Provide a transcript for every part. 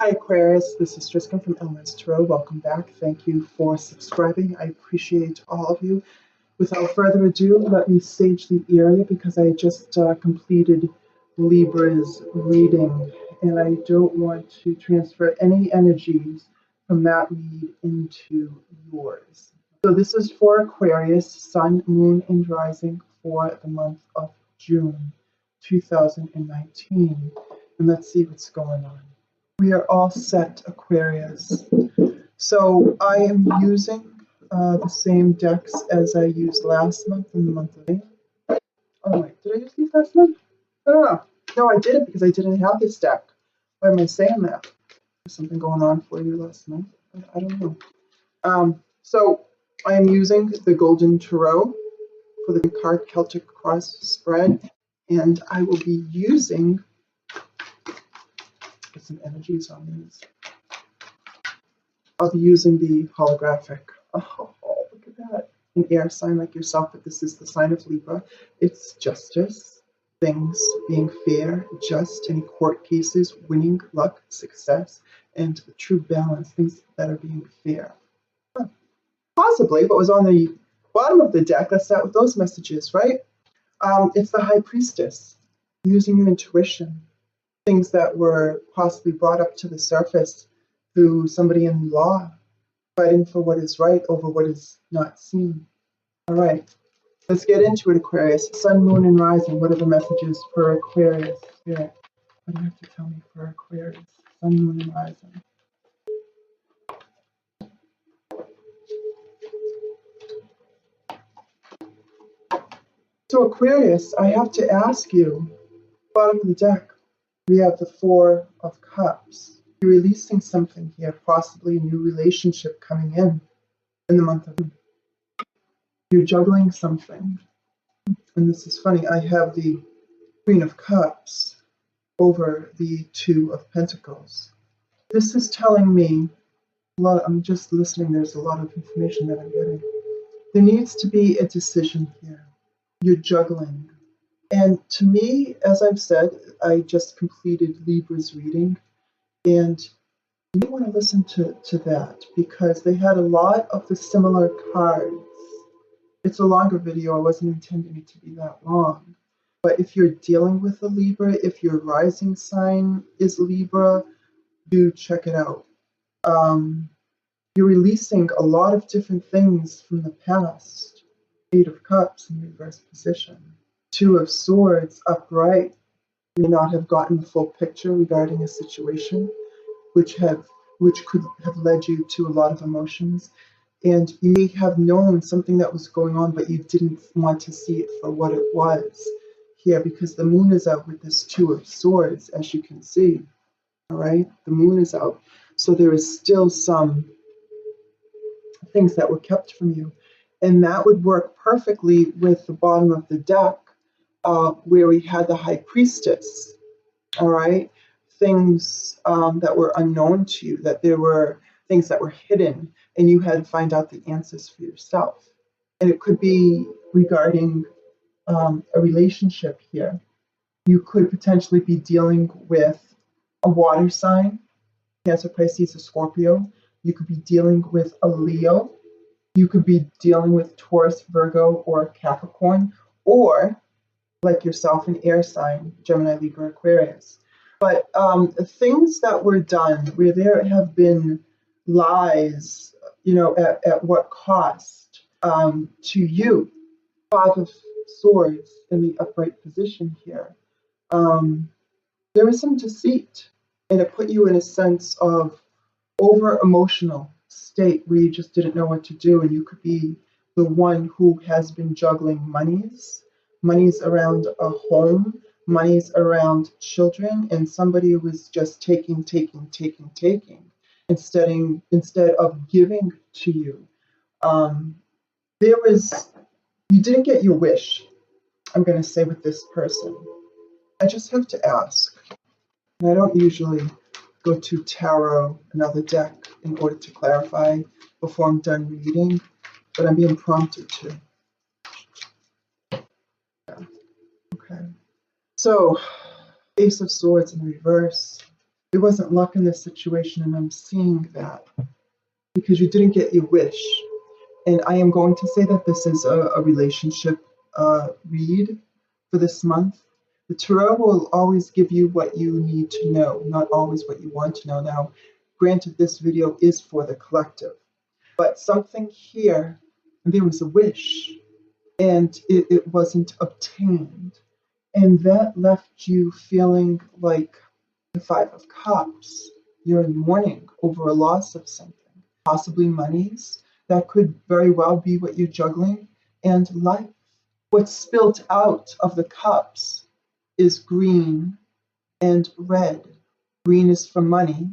Hi Aquarius, this is Tristan from Elements Tarot. Welcome back. Thank you for subscribing. I appreciate all of you. Without further ado, let me sage the area because I just completed Libra's reading and I don't want to transfer any energies from that read into yours. So this is for Aquarius, Sun, Moon, and Rising for the month of June 2019. And let's see what's going on. We are all set, Aquarius. So I am using the same decks as I used last month in the month of May. Oh wait, did I use these last month? I don't know. No, I didn't because I didn't have this deck. Why am I saying that? There's something going on for you last month. I don't know. So I am using the Golden Tarot for the card Celtic Cross spread, and I will be using some energies on these. I'll be using the holographic. Oh, look at that. An air sign like yourself, but this is the sign of Libra. It's justice, things being fair, just, any court cases, winning, luck, success, and the true balance, things that are being fair. Possibly what was on the bottom of the deck, let's start with those messages, right? It's the High Priestess, using your intuition, things that were possibly brought up to the surface through somebody in law, fighting for what is right over what is not seen. All right, let's get into it, Aquarius. Sun, Moon, and Rising. What are the messages for Aquarius? Spirit, what do you have to tell me for Aquarius? Sun, Moon, and Rising. So Aquarius, I have to ask you, bottom of the deck, we have the Four of Cups. You're releasing something here, possibly a new relationship coming in the month of June. You're juggling something. And this is funny, I have the Queen of Cups over the Two of Pentacles. This is telling me a lot. I'm just listening, there's a lot of information that I'm getting. There needs to be a decision here. You're juggling. And to me, as I've said, I just completed Libra's reading, and you want to listen to that because they had a lot of the similar cards. It's a longer video. I wasn't intending it to be that long. But if you're dealing with a Libra, if your rising sign is Libra, do check it out. You're releasing a lot of different things from the past. Eight of Cups in reverse position. Two of Swords upright. You may not have gotten the full picture regarding a situation, which could have led you to a lot of emotions. And you may have known something that was going on, but you didn't want to see it for what it was here, because the moon is out with this Two of Swords, as you can see. All right, the moon is out. So there is still some things that were kept from you. And that would work perfectly with the bottom of the deck, where we had the High Priestess. All right, things that were unknown to you, that there were things that were hidden, and you had to find out the answers for yourself. And it could be regarding a relationship here. You could potentially be dealing with a water sign, Cancer, Pisces, or Scorpio. You could be dealing with a Leo. You could be dealing with Taurus, Virgo, or Capricorn, or like yourself, an air sign, Gemini, Libra, Aquarius. But things that were done where there have been lies, at what cost to you? Five of Swords in the upright position here. There was some deceit, and it put you in a sense of over-emotional state where you just didn't know what to do, and you could be the one who has been juggling monies around a home, monies around children, and somebody who was just taking, instead of giving to you. You didn't get your wish, I'm going to say, with this person. I just have to ask, and I don't usually go to tarot, another deck, in order to clarify before I'm done reading, but I'm being prompted to. Yeah. Okay. So, Ace of Swords in reverse, There wasn't luck in this situation, and I'm seeing that because you didn't get your wish. And I am going to say that this is a relationship read for this month. The tarot will always give you what you need to know, not always what you want to know. Now, granted, this video is for the collective, but something here, there was a wish, and it wasn't obtained. And that left you feeling like the Five of Cups. You're in mourning over a loss of something, possibly monies. That could very well be what you're juggling, and life. What's spilt out of the cups is green and red. Green is for money,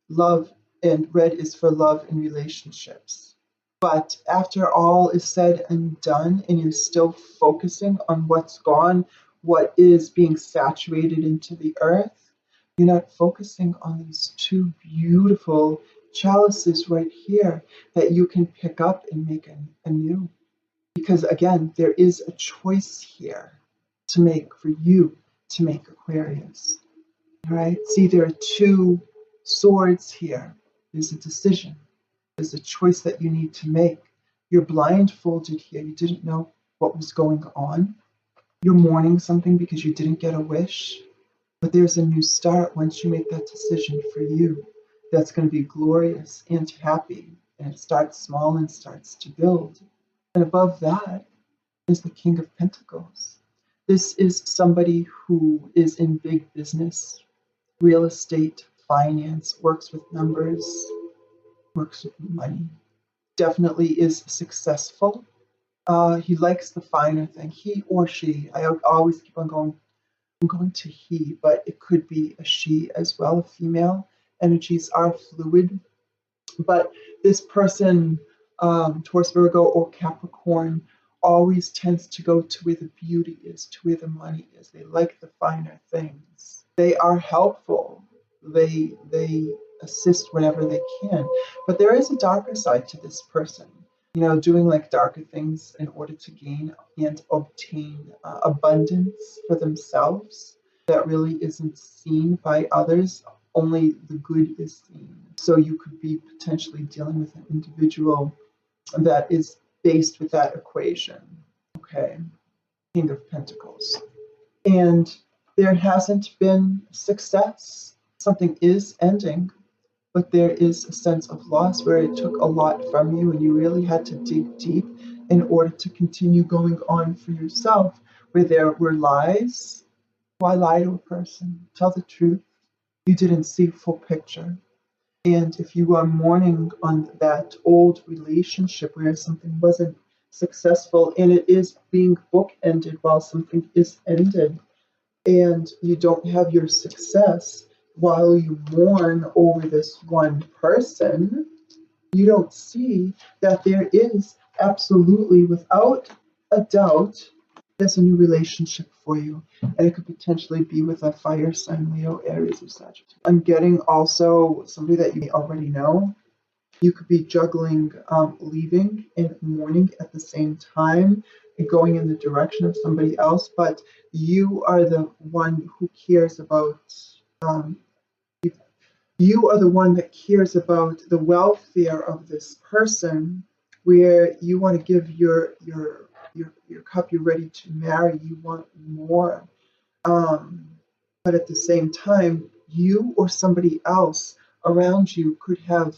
love, and red is for love and relationships. But after all is said and done, and you're still focusing on what's gone, what is being saturated into the earth, you're not focusing on these two beautiful chalices right here that you can pick up and make anew. Because again, there is a choice here to make for you to make, Aquarius. All right? See, there are two swords here. There's a decision. There's a choice that you need to make. You're blindfolded here. You didn't know what was going on. You're mourning something because you didn't get a wish. But there's a new start once you make that decision for you. That's going to be glorious and happy. And it starts small and starts to build. And above that is the King of Pentacles. This is somebody who is in big business, real estate, finance, works with numbers, works with money. Definitely is successful. He likes the finer thing. He or she. I always keep on going. I'm going to he, but it could be a she as well, a female. Energies are fluid. But this person, Taurus, Virgo, or Capricorn, always tends to go to where the beauty is, to where the money is. They like the finer things. They are helpful. They assist whenever they can. But there is a darker side to this person. You know, doing like darker things in order to gain and obtain abundance for themselves that really isn't seen by others. Only the good is seen. So you could be potentially dealing with an individual that is based with that equation. Okay, King of Pentacles. And there hasn't been success. Something is ending, but there is a sense of loss where it took a lot from you and you really had to dig deep in order to continue going on for yourself, where there were lies. Why lie to a person? Tell the truth. You didn't see full picture. And if you are mourning on that old relationship where something wasn't successful and it is being bookended while something is ended, and you don't have your success while you mourn over this one person, you don't see that there is absolutely, without a doubt, there's a new relationship for you. And it could potentially be with a fire sign, Leo, Aries, or Sagittarius. I'm getting also somebody that you already know. You could be juggling leaving and mourning at the same time and going in the direction of somebody else, but you are the one who cares about you are the one that cares about the welfare of this person, where you want to give your cup. You're ready to marry. You want more, but at the same time, you or somebody else around you could have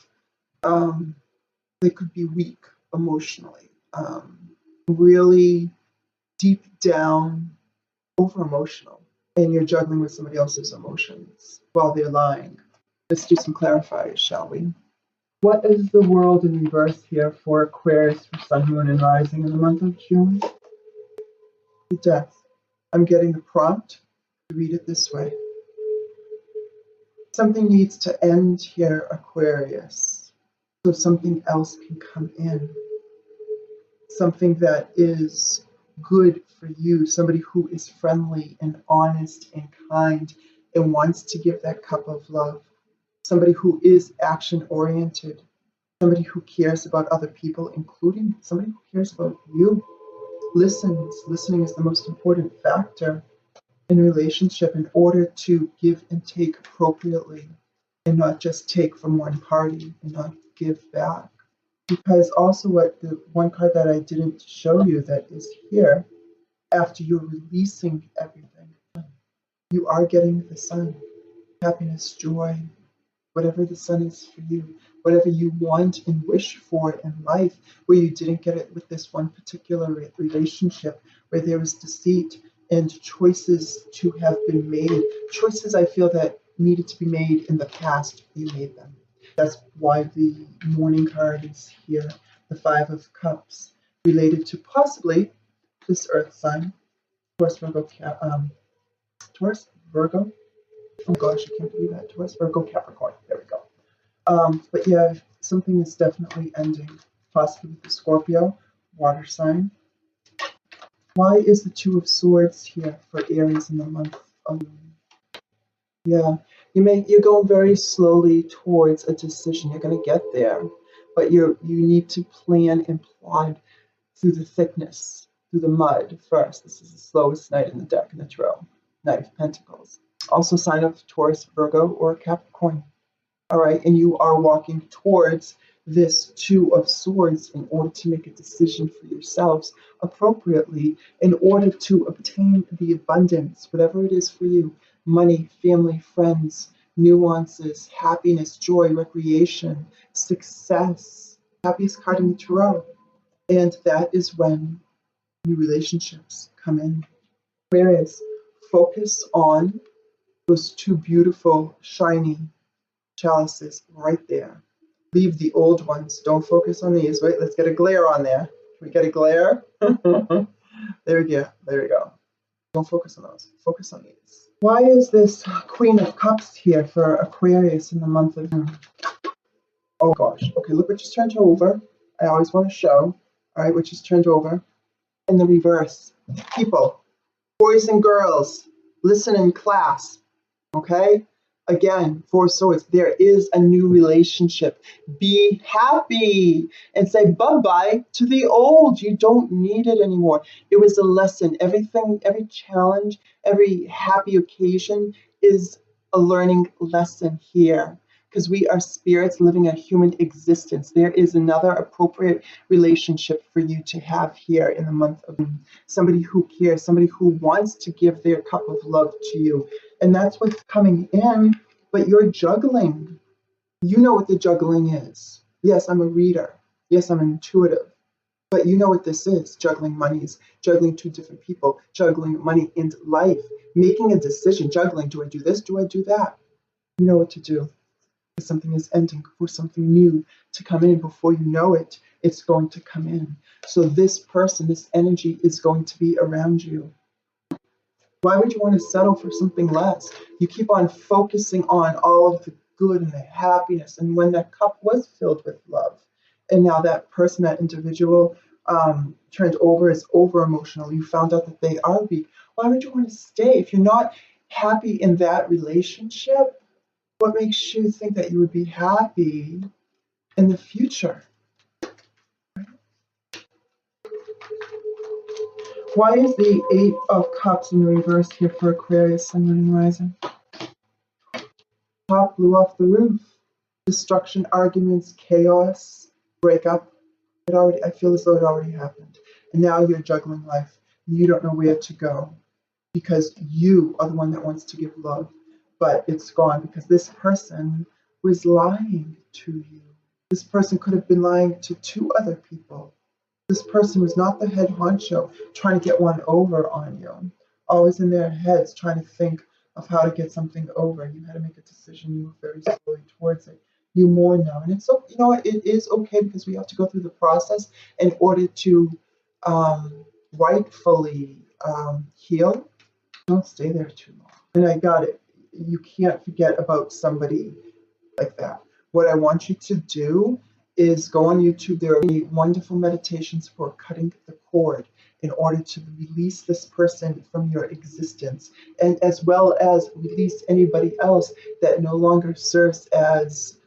they could be weak emotionally, really deep down, over emotional, and you're juggling with somebody else's emotions while they're lying. Let's do some clarifiers, shall we? What is the world in reverse here for Aquarius, for Sun, Moon, and Rising in the month of June? The Death. I'm getting the prompt to read it this way. Something needs to end here, Aquarius, so something else can come in. Something that is good for you, somebody who is friendly and honest and kind and wants to give that cup of love. Somebody who is action-oriented, somebody who cares about other people, including somebody who cares about you. Listens. Listening is the most important factor in a relationship in order to give and take appropriately. and not just take from one party and not give back. Because also what the one card that I didn't show you that is here, after you're releasing everything, you are getting the sun, happiness, joy, whatever the sun is for you, whatever you want and wish for in life, where you didn't get it with this one particular relationship, where there was deceit and choices to have been made. Choices I feel that needed to be made in the past, you made them. That's why the morning card is here, the Five of Cups, related to possibly this earth sign, Taurus, Virgo, Taurus, Virgo. Oh gosh, I can't believe that. Taurus, Virgo, Capricorn. There we go. But yeah, something is definitely ending, possibly with the Scorpio, water sign. Why is the Two of Swords here for Aries in the month of June? Yeah, you're going very slowly towards a decision. You're going to get there, but you need to plan and plod through the thickness, through the mud first. This is the slowest night in the deck in the tarot, Knight of Pentacles. Also sign of Taurus, Virgo, or Capricorn. All right, and you are walking towards this Two of Swords in order to make a decision for yourselves appropriately, in order to obtain the abundance, whatever it is for you, money, family, friends, nuances, happiness, joy, recreation, success, happiest card in the tarot. And that is when new relationships come in. Whereas focus on those two beautiful, shiny chalices right there. Leave the old ones. Don't focus on these. Wait, let's get a glare on there. Can we get a glare? There we go. There we go. Don't focus on those. Focus on these. Why is this Queen of Cups here for Aquarius in the month of June? Oh gosh. Okay, look what just turned over. I always want to show. All right, what just turned over. In the reverse. People, boys and girls, listen in class. Okay? Again, Four Swords, there is a new relationship. Be happy and say bye-bye to the old. You don't need it anymore. It was a lesson. Everything, every challenge, every happy occasion is a learning lesson here, because we are spirits living a human existence. There is another appropriate relationship for you to have here in the month of June. Somebody who cares, somebody who wants to give their cup of love to you. And that's what's coming in, but you're juggling. You know what the juggling is. Yes, I'm a reader. Yes, I'm intuitive. But you know what this is. Juggling monies, juggling two different people, juggling money and life, making a decision, juggling. Do I do this? Do I do that? You know what to do. If something is ending, for something new to come in, before you know it, it's going to come in. So this person, this energy is going to be around you. Why would you want to settle for something less? You keep on focusing on all of the good and the happiness. And when that cup was filled with love, and now that person, that individual turned over, is over emotional, you found out that they are weak. Why would you want to stay? If you're not happy in that relationship, what makes you think that you would be happy in the future? Why is the Eight of Cups in reverse here for Aquarius, Sun, Moon, and Rising? Top blew off the roof. Destruction, arguments, chaos, breakup. I feel as though it already happened. And now you're juggling life. You don't know where to go because you are the one that wants to give love, but it's gone because this person was lying to you. This person could have been lying to two other people. This person was not the head honcho trying to get one over on you. Always in their heads trying to think of how to get something over. You had to make a decision. You move very slowly towards it. You mourn now. And it's so, you know, it is okay because we have to go through the process in order to rightfully heal. Don't stay there too long. And I got it. You can't forget about somebody like that. What I want you to do is go on YouTube. There are wonderful meditations for cutting the cord in order to release this person from your existence, and as well as release anybody else that no longer serves as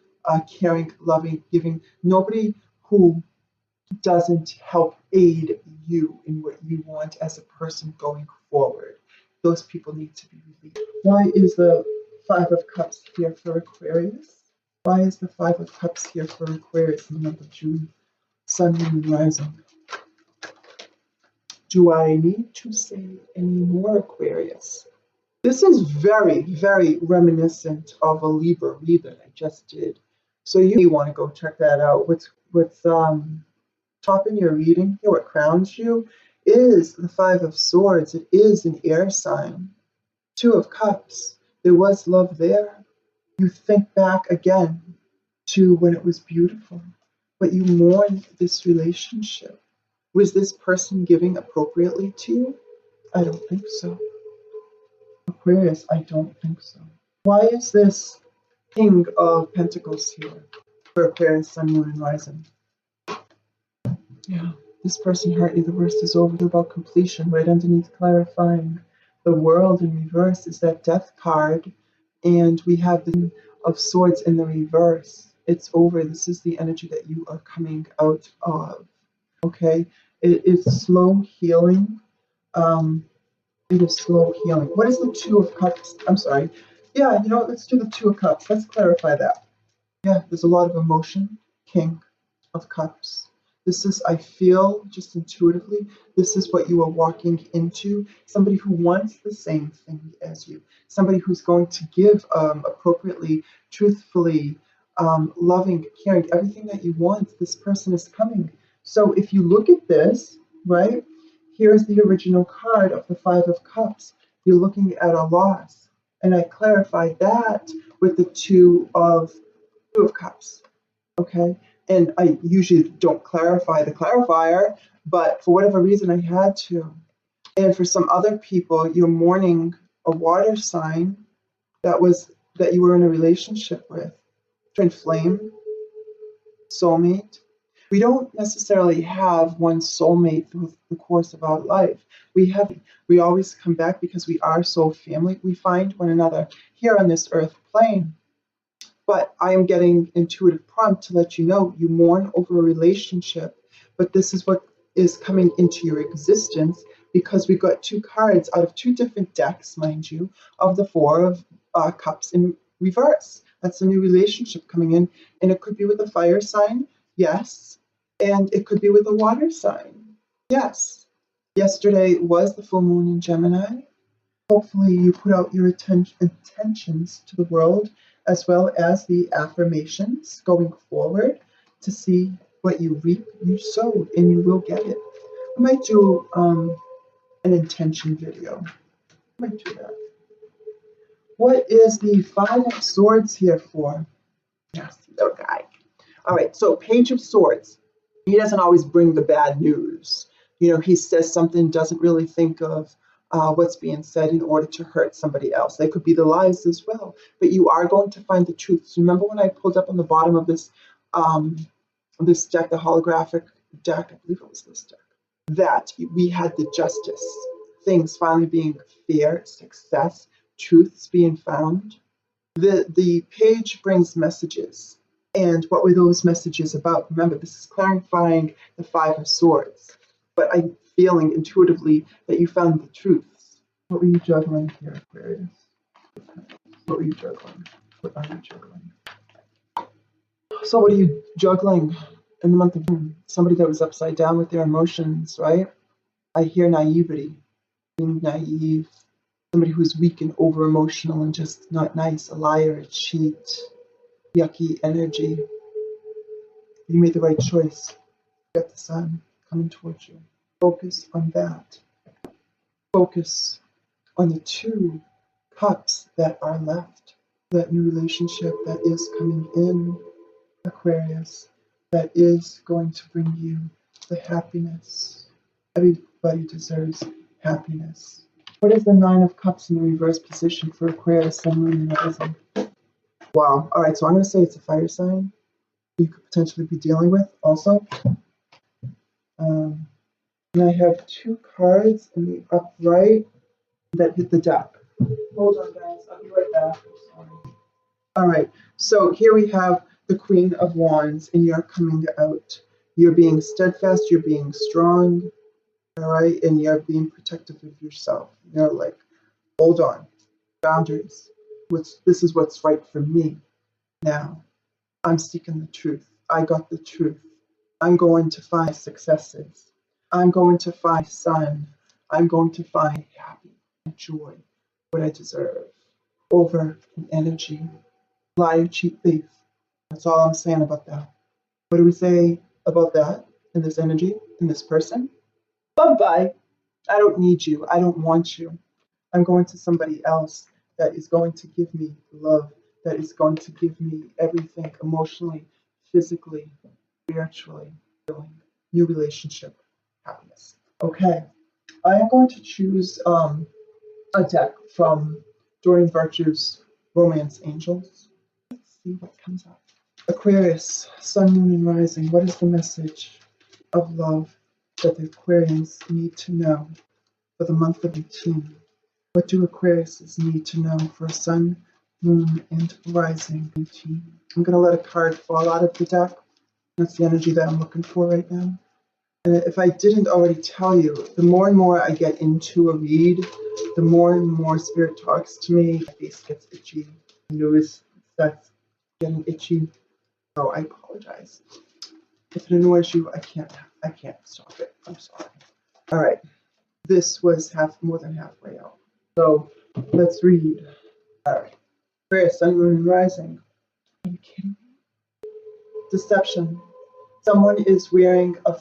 caring, loving, giving. Nobody who doesn't help aid you in what you want as a person going forward. Those people need to be released. Why is the Five of Cups here for Aquarius. Why is the Five of Cups here for Aquarius in the month of June? Sun, Moon, and Rising. Do I need to say any more, Aquarius? This is very, very reminiscent of a Libra read that I just did. So you may want to go check that out. What's topping your reading here, what crowns you, is the Five of Swords. It is an air sign. Two of Cups. There was love there. You think back again to when it was beautiful, but you mourn this relationship. Was this person giving appropriately to you? I don't think so. Aquarius, I don't think so. Why is this King of Pentacles here for Aquarius, Sun, Moon, and Rising? Yeah, this person hurt you. The worst is over. About completion. Right underneath clarifying. The World in reverse is that Death card, and we have the King of Swords in the reverse. It's over. This is the energy that you are coming out of. Okay, it is slow healing. It is slow healing. What is the Two of Cups? I'm sorry. Yeah, you know what? Let's do the Two of Cups. Let's clarify that. Yeah, there's a lot of emotion. King of Cups. This is, I feel, just intuitively, this is what you are walking into. Somebody who wants the same thing as you. Somebody who's going to give appropriately, truthfully, loving, caring, everything that you want. This person is coming. So if you look at this, right, here's the original card of the Five of Cups. You're looking at a loss. And I clarified that with the Two of Cups. Okay, and I usually don't clarify the clarifier, but for whatever reason I had to. And for some other people, you're mourning a water sign that you were in a relationship with. Twin flame, soulmate. We don't necessarily have one soulmate through the course of our life. We always come back because we are soul family. We find one another here on this earth plane. But I am getting intuitive prompt to let you know you mourn over a relationship, but this is what is coming into your existence because we've got two cards out of two different decks, mind you, of the Four of Cups in reverse. That's a new relationship coming in, and it could be with a fire sign, yes, and it could be with a water sign, yes. Yesterday was the full moon in Gemini. Hopefully you put out your intentions to the world as well as the affirmations going forward to see what you reap, you sowed, and you will get it. I might do an intention video. I might do that. What is the Five of Swords here for? Yes, little guy. All right, so Page of Swords. He doesn't always bring the bad news. You know, he says something, doesn't really think of what's being said in order to hurt somebody else. They could be the lies as well, but you are going to find the truth. So remember when I pulled up on the bottom of this this deck, the holographic deck, I believe it was this deck, that we had the justice, things finally being fair, success, truths being found. The page brings messages. And what were those messages about? Remember, this is clarifying the Five of Swords. But I'm feeling intuitively that you found the truths. What were you juggling here, Aquarius? What were you juggling? What are you juggling? So what are you juggling in the month of June? Somebody that was upside down with their emotions, right? I hear naivety, being naive. Somebody who's weak and over-emotional and just not nice, a liar, a cheat, yucky energy. You made the right choice. You got the sun coming towards you. Focus on that. Focus on the Two Cups that are left. That new relationship that is coming in, Aquarius, that is going to bring you the happiness. Everybody deserves happiness. What is the Nine of Cups in the reverse position for Aquarius, Sun, Moon, and Rising? Wow. All right, so I'm going to say it's a fire sign you could potentially be dealing with also. And I have two cards in the upright that hit the deck. Hold on, guys. I'll be right back. Sorry. All right. So here we have the Queen of Wands, and you're coming out. You're being steadfast. You're being strong. All right. And you're being protective of yourself. You're like, hold on. Boundaries. This is what's right for me now. I'm seeking the truth. I got the truth. I'm going to find successes. I'm going to find sun. I'm going to find happy and joy, what I deserve, over an energy. Liar, cheat, thief. That's all I'm saying about that. What do we say about that in this energy, in this person? Bye-bye. I don't need you. I don't want you. I'm going to somebody else that is going to give me love, that is going to give me everything emotionally, physically, spiritually, feeling, new relationship, happiness. Okay, I am going to choose a deck from Doreen Virtue's Romance Angels. Let's see what comes up. Aquarius, Sun, Moon, and Rising. What is the message of love that the Aquarians need to know for the month of 18? What do Aquariuses need to know for Sun, Moon, and Rising 18? I'm going to let a card fall out of the deck. That's the energy that I'm looking for right now. And if I didn't already tell you, the more and more I get into a read, the more and more Spirit talks to me. My face gets itchy. My nose starts getting itchy. So I apologize. If it annoys you, I can't stop it. I'm sorry. All right. This was more than halfway out. So let's read. All right. Aquarius, Sun, Moon, and Rising. Are you kidding me? Deception. Someone is wearing a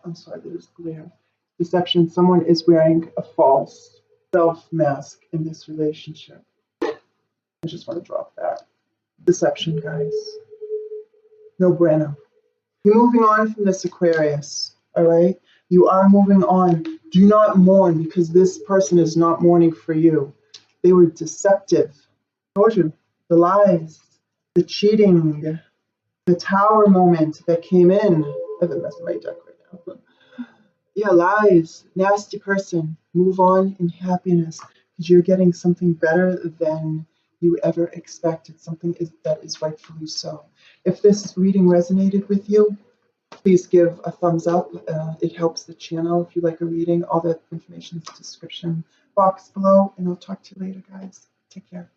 I'm sorry, there's glare. Deception. Someone is wearing a false self mask in this relationship. I just want to drop that. Deception, guys. No bueno. You're moving on from this, Aquarius. All right? You are moving on. Do not mourn, because this person is not mourning for you. They were deceptive. I told you. The lies, the cheating, the tower moment that came in. I have a mess in my deck right now. Yeah, lies. Nasty person. Move on in happiness, because you're getting something better than you ever expected. Something that is rightfully so. If this reading resonated with you, please give a thumbs up. It helps the channel if you like a reading. All the information is in the description box below, and I'll talk to you later, guys. Take care.